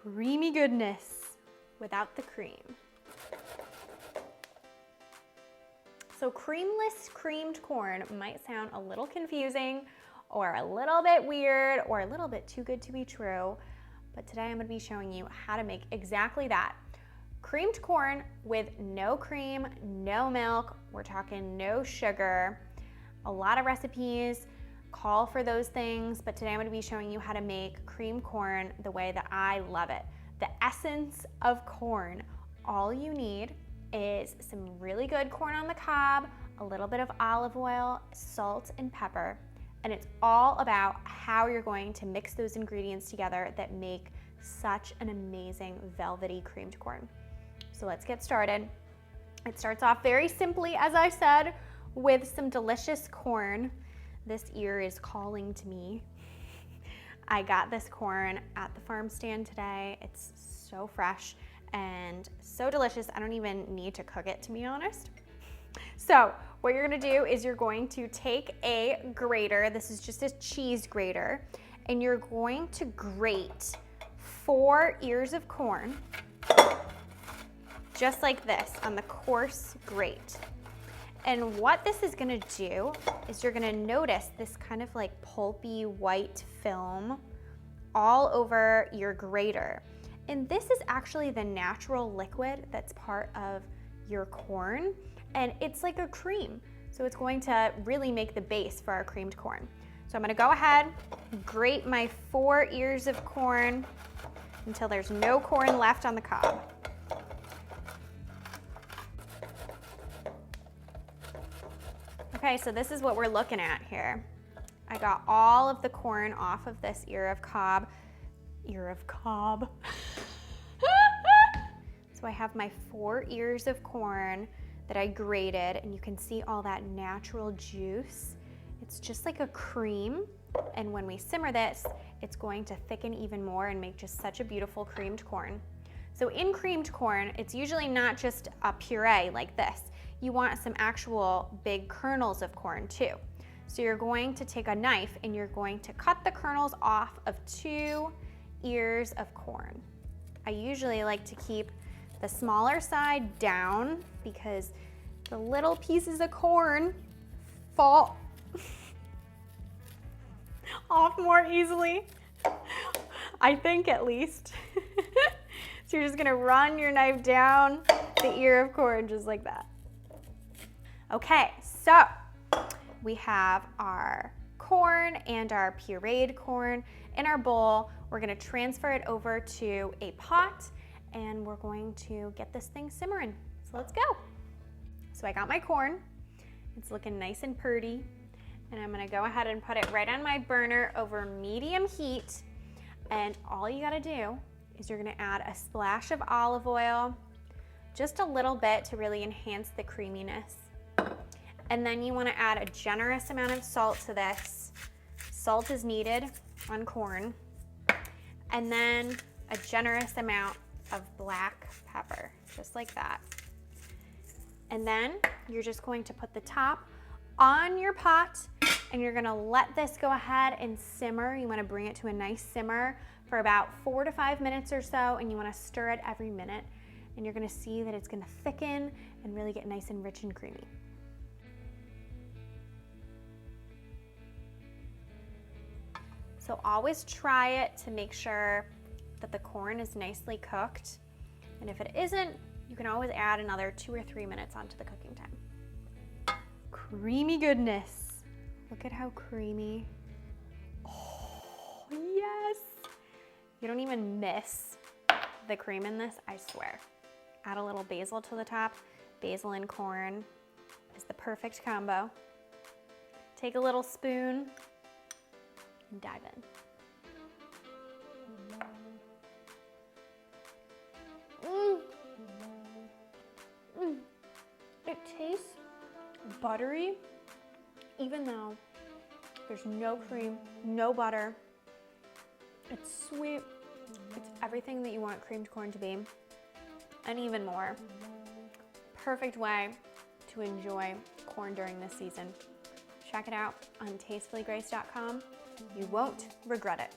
creamy goodness without the cream. So creamless creamed corn might sound a little confusing or a little bit weird or a little bit too good to be true, but today I'm gonna be showing you how to make exactly that. Creamed corn with no cream, no milk, we're talking no sugar. A lot of recipes call for those things, but today I'm gonna be showing you how to make creamed corn the way that I love it. The essence of corn. All you need is some really good corn on the cob, a little bit of olive oil, salt, and pepper. And it's all about how you're going to mix those ingredients together that make such an amazing velvety creamed corn. So let's get started. It starts off very simply, as I said, with some delicious corn. This ear is calling to me. I got this corn at the farm stand today. It's so fresh and so delicious. I don't even need to cook it, to be honest. So what you're gonna do is you're going to take a grater. This is just a cheese grater, and you're going to grate 4 ears of corn, just like this on the coarse grate. And what this is gonna do is you're gonna notice this kind of like pulpy white film all over your grater. And this is actually the natural liquid that's part of your corn, and it's like a cream. So it's going to really make the base for our creamed corn. So I'm gonna go ahead, grate my 4 ears of corn until there's no corn left on the cob. Okay, so this is what we're looking at here. I got all of the corn off of this ear of cob. So I have my 4 ears of corn that I grated, and you can see all that natural juice. It's just like a cream, and when we simmer this, it's going to thicken even more and make just such a beautiful creamed corn. So in creamed corn, it's usually not just a puree like this. You want some actual big kernels of corn too. So you're going to take a knife and you're going to cut the kernels off of 2 ears of corn. I usually like to keep the smaller side down because the little pieces of corn fall off more easily, I think at least. So you're just gonna run your knife down the ear of corn just like that. Okay, so we have our corn and our pureed corn in our bowl. We're gonna transfer it over to a pot, and we're going to get this thing simmering. So let's go. So I got my corn. It's looking nice and purty, and I'm gonna go ahead and put it right on my burner over medium heat. And all you gotta do is you're gonna add a splash of olive oil, just a little bit to really enhance the creaminess. And then you wanna add a generous amount of salt to this. Salt is needed on corn. And then a generous amount of black pepper, just like that. And then you're just going to put the top on your pot, and you're gonna let this go ahead and simmer. You wanna bring it to a nice simmer for about 4 to 5 minutes or so, and you wanna stir it every minute. And you're gonna see that it's gonna thicken and really get nice and rich and creamy. So always try it to make sure that the corn is nicely cooked. And if it isn't, you can always add another 2 or 3 minutes onto the cooking time. Creamy goodness. Look at how creamy. Oh, yes. You don't even miss the cream in this, I swear. Add a little basil to the top. Basil and corn is the perfect combo. Take a little spoon and dive in. It tastes buttery, even though there's no cream, no butter. It's sweet. It's everything that you want creamed corn to be, and even more. Perfect way to enjoy corn during this season. Check it out on tastefullygrace.com. You won't regret it.